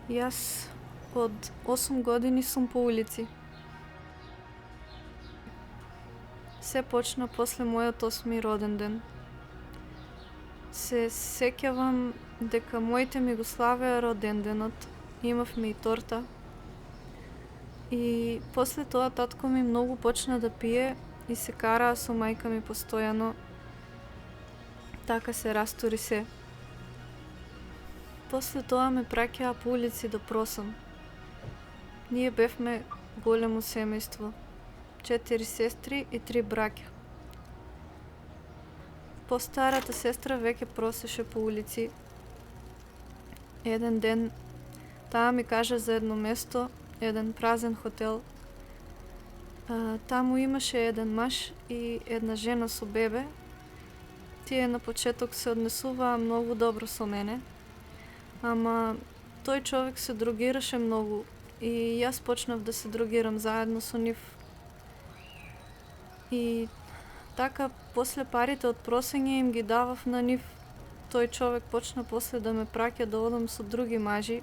Јас од 8 години сум по улици. Се почна после мојот 8 роден ден. Се сеќавам дека моите ми го славеа роден денот, имавме и торта. И после тоа татко ми многу почна да пие и се караа со мајка ми постојано. Така се растури се. После тоа ме праќаа по улици да просам. Ние бевме големо семејство. 4 сестри и 3 браќа. Постарата сестра веќе просеше по улици. Еден ден таа ми кажа за едно место, еден празен хотел. Таму имаше еден маж и една жена со бебе. Тие на почеток се однесуваа многу добро со мене, ама тој човек се дрогираше многу и јас почнав да се дрогирам заедно со нив. И така, после парите од просење им ги давав на нив. Тој човек почна после да ме праќа да одам со други мажи,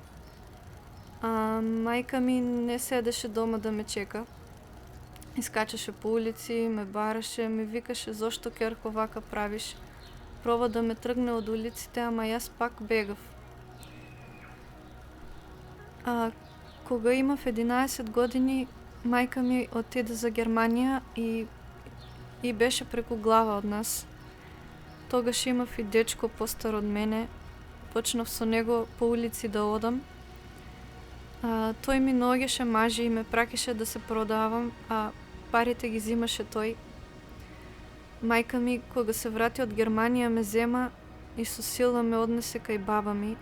а мајка ми не седеше дома да ме чека. Искачаше по улици, ме бараше, ми викаше зошто ќерко вака правиш. Проба да ме тргне од улиците, ама јас пак бегав. Кога имав 11 години, мајка ми отиде за Германија и беше преку глава од нас. Тогаш имав и дечко постар од мене. Почнав со него по улици да одам. Тој ми наоѓаше мажи и ме праќаше да се продавам, а парите ги зимаше тој. Мајка ми, кога се врати од Германија, ме зема и со сила ме однесе кај баба ми.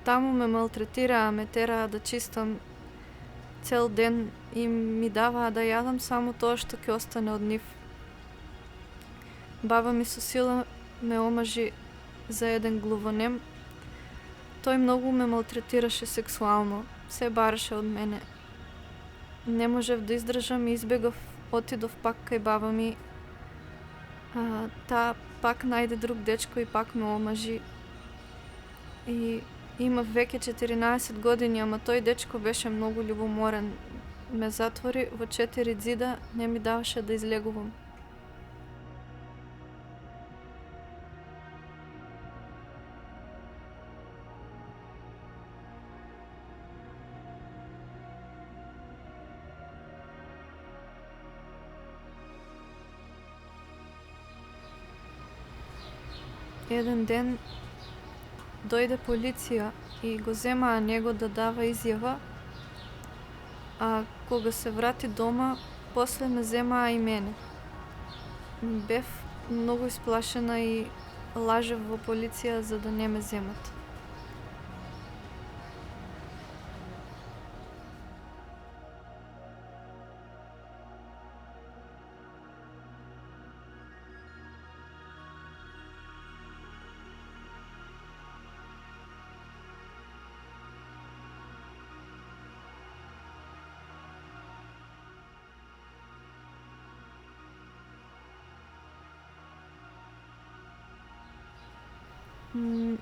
Таму ме малтретираа, ме тераа да чистам цел ден и ми даваа да јадам само тоа што ќе остане од нив. Баба ми со сила ме омажи за еден глувонем. Тој многу ме малтретираше сексуално, се бараше од мене. Не можев да издржам и избегав, отидов пак кај баба ми. Таа пак најде друг дечко и пак ме омажи. И имав веќе 14 години, ама тој дечко беше многу љубоморен. Ме затвори во 4 ѕида, не ми даваше да излегувам. Еден ден дојде полиција и го земаа него да дава изјава, а кога се врати дома, после ме земаа и мене. Бев многу исплашена и лажев во полиција за да не ме земат.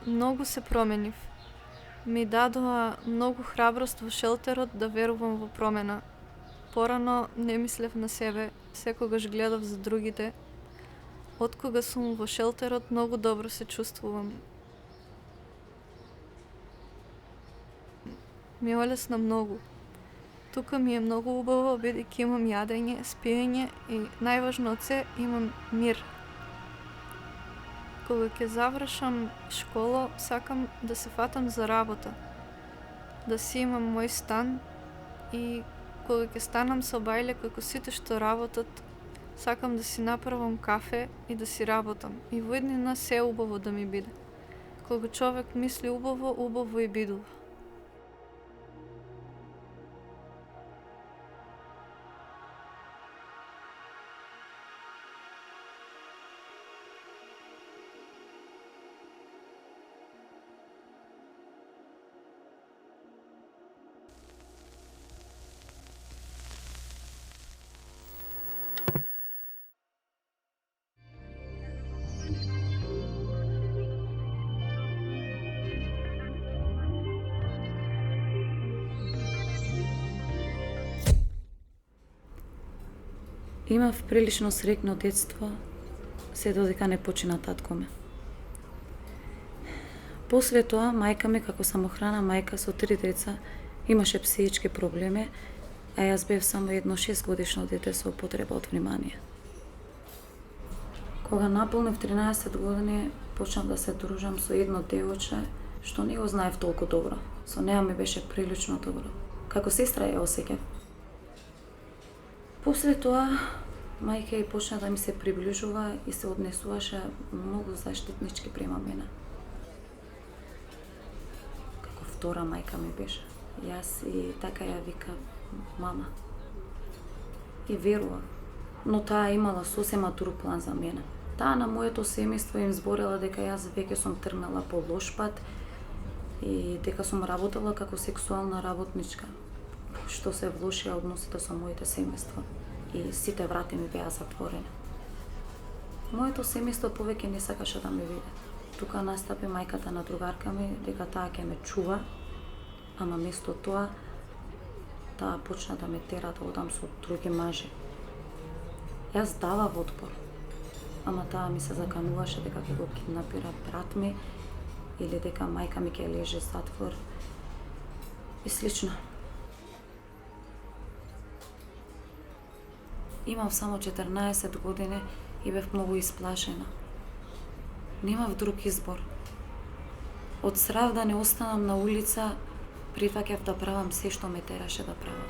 Многу се променив. Ми дадоа многу храброст во шелтерот да верувам во промена. Порано не мислев на себе, секогаш гледав за другите. Откога сум во шелтерот, многу добро се чувствувам. Ми олесна многу. Тука ми е многу убаво, бидејќи имам јадење, спиење и најважно од се, имам мир. Кога ќе завршам школа, сакам да се фатам за работа. Да си имам мој стан и кога ќе станам со бајле како сите што работат, сакам да си направам кафе и да си работам. И во иднина се убаво да ми биде. Кога човек мисли убаво, убаво и бидува. Имав прилично среќно детство, се додека не почина татко ме. После тоа, мајка ми, како самохрана мајка со 3 деца, имаше психички проблеми, а јас бев само едно 6-годишно дете со потреба од внимание. Кога наполнив 13 години, почнав да се дружам со едно девојче што не го знаев толку добро. Со неа ми беше прилично добро. Како сестра ја осеќав. После тоа, мајка и почна да ми се приближува и се однесуваше многу заштитнички према мене. Како втора мајка ми беше. Јас и така ја вика мама. И верував. Но таа имала сосема друг план за мене. Таа на моето семејство им зборела дека јас веќе сум тргнала по лош пат и дека сум работела како сексуална работничка, што се влошија односите со моите семејства и сите врати ми беа затворени. Моето семејство повеќе не сакаше да ме види. Тука настапи мајката на другарка ми дека таа ќе ме чува, ама место тоа, таа почна да ме тера да одам со други мажи. Јас давав отпор, ама таа ми се закануваше дека ќе го киднапира брат ми или дека мајка ми ќе лежи затвор и слично. Имав само 14 години и бев многу исплашена. Немав друг избор. Од страв да не останам на улица, прифаќав да правам се што ме тераше да правам.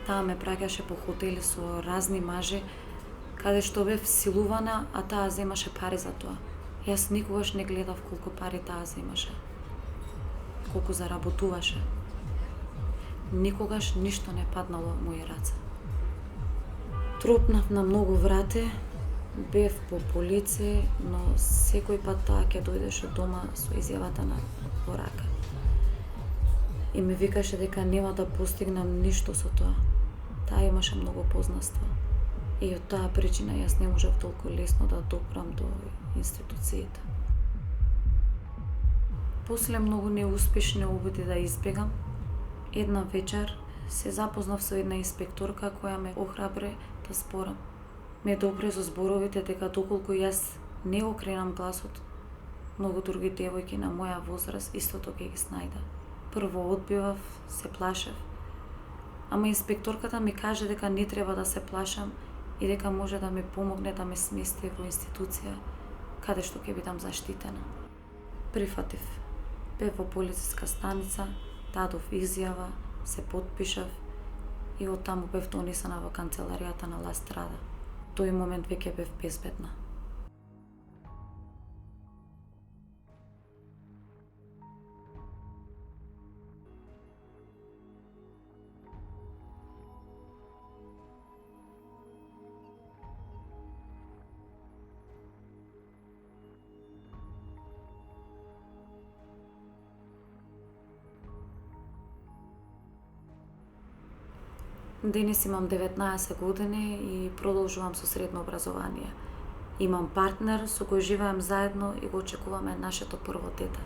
Таа ме праќаше по хотели со разни мажи, каде што бев силувана, а таа земаше пари за тоа. Јас никогаш не гледав колку пари таа земаше, колку заработуваше. Никогаш ништо не паднало во мои раце. Тропнав на многу врати, бев по полиција, но секој пат таа ќе дојдеше дома со изјавата на во рака. И ми викаше дека нема да постигнам ништо со тоа. Таа имаше многу познанства. И од таа причина јас не можев толку лесно да допрам до институциите. После многу неуспешни обиди да избегам, една вечер се запознав со една инспекторка која ме охрабри да зборам. Ме допре со зборовите дека доколку јас не окренам гласот, многу други девојки на моја возраст истото ќе ги снајда. Прво одбивав, се плашев. Ама инспекторката ми каже дека не треба да се плашам и дека може да ми помогне да ме смести во институција каде што ќе бидам заштитена. Прифатив. Бев во полициска станица, дадов изјава, се потпишав и оттаму бев донесена во канцеларијата на Ла Страда. Тој момент веќе бев безбедна. Денес имам 19 години и продолжувам со средно образование. Имам партнер со кој живеам заедно и го очекуваме нашето прво дете.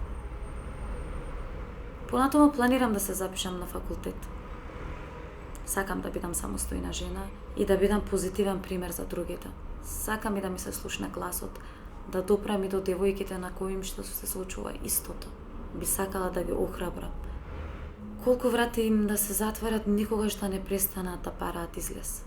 Понатаму планирам да се запишам на факултет. Сакам да бидам самостојна жена и да бидам позитивен пример за другите. Сакам и да ми се слушне гласот, да допрам и до девојките на кои им што се случува истото. Би сакала да ги охрабрам. Колку врати им да се затворат, никогаш да не престанат да бараат излез.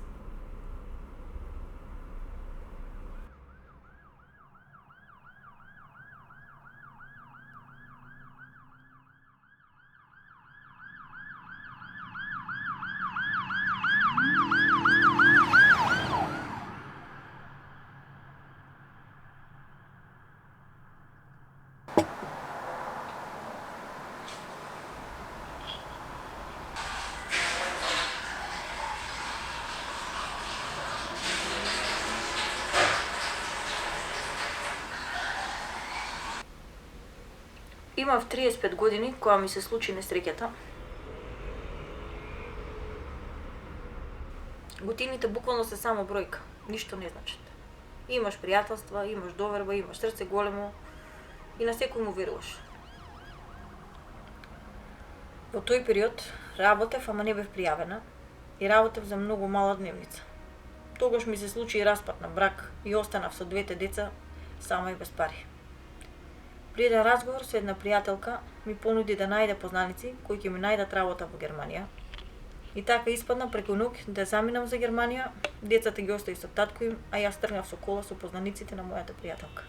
Имав 35 години кога ми се случи несреќата. Годините буквално се само бројка, ништо не значат. Имаш пријателства, имаш доверба, имаш срце големо и на секој му веруваш. Во тој период работев, ама не бев пријавена и работев за многу мала дневница. Тогаш ми се случи распад на брак и останав со двете деца сама и без пари. При еден разговор со една пријателка ми понуди да најде познаници кои ќе ми најдат работа во Германија. И така испадна преку ног да заминам за Германија, децата ги остави со татко им, а јас тргнав со кола со познаниците на мојата пријателка.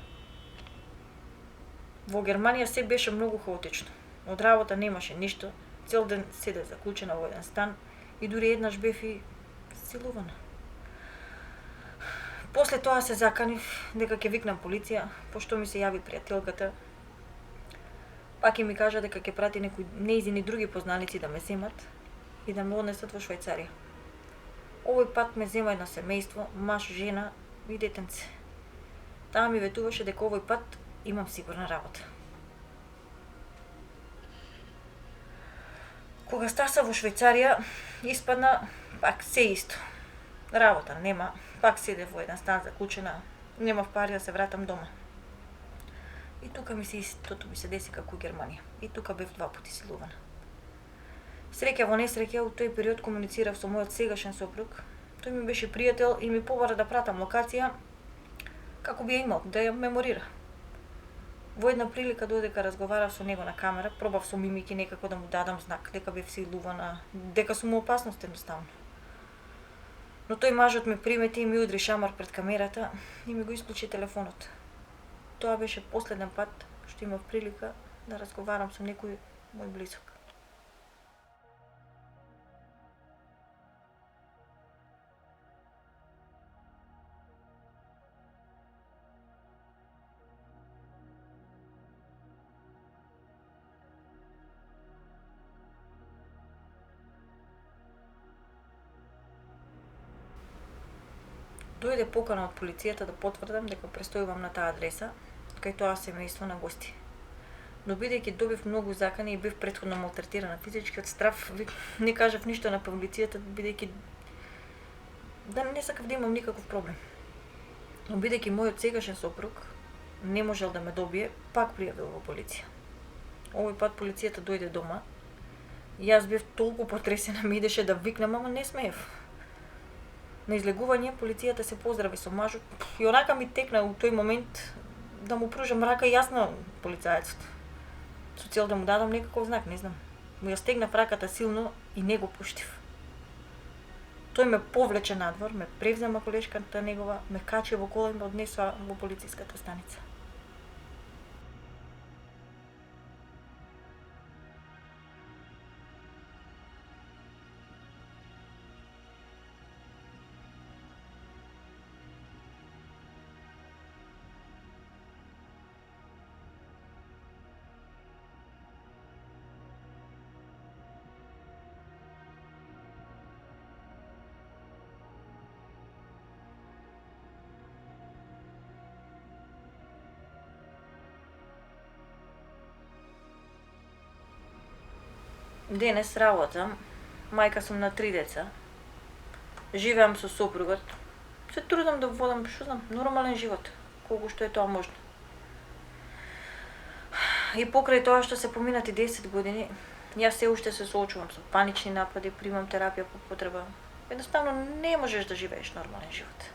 Во Германија се беше многу хаотично. Од работа немаше ништо, цел ден седев заклучена во еден стан и дури еднаш бев и силувана. После тоа се заканив дека ќе викнам полиција, пошто ми се јави пријателката. Пак и ми кажа дека ќе прати некои неизини други познаници да ме земат и да ме однесат во Швајцарија. Овој пат ме зема едно семејство, маж, жена и детенце. Таа ми ветуваше дека овој пат имам сигурна работа. Кога стаса во Швајцарија, испадна пак се исто. Работа нема, пак седев во еден стан заклучена, немав пари да се вратам дома. И тука ми се истото ми се деси како Германија. И тука бев 2 пати силувана. Среќа во несреќа, у тој период комуницирав со мојот сегашен сопруг. Тој ми беше пријател и ми побара да пратам локација како би ја имал, да ја меморира. Во една прилика додека разговарав со него на камера, пробав со мимики некако да му дадам знак дека бев силувана, дека сум во опасност едноставно. Но тој мажот ме примети и ми удри шамар пред камерата и ми го исклучи телефонот. Тоа беше последен пат што имав прилика да разговарам со некој мој близок. Дојде покана од полицијата да потврдам дека престојувам на таа адреса, кај тоа семејство на гости. Но бидејќи добив многу закани и бев претходно малтретирана физички, од страв не кажав ништо на полицијата, бидејќи да не сакав да имам никаков проблем. Но бидејќи мојот сегашен сопруг не можел да ме добие, пак пријавил во полиција. Овој пат полицијата дојде дома. Јас бев толку потресена, ми идеше да викнам, ама не смеев. На излегување полицијата се поздрави со мажот и онака ми текна у тој момент да му пружам рака јас на полицајецот. Со цел да му дадам некаков знак, не знам. Му ја стегнав раката силно и не го пуштив. Тој ме повлече надвор, ме превзема колешката негова, ме качи во кола и ме однесува во полициската станица. Денес работам, мајка сум на 3 деца, живеам со сопругот, се трудам да водам, што знам, нормален живот, колку што е тоа можно. И покрај тоа што се поминати 10 години, јас се уште се соочувам со панични напади, примам терапија по потреба. Едноставно не можеш да живееш нормален живот.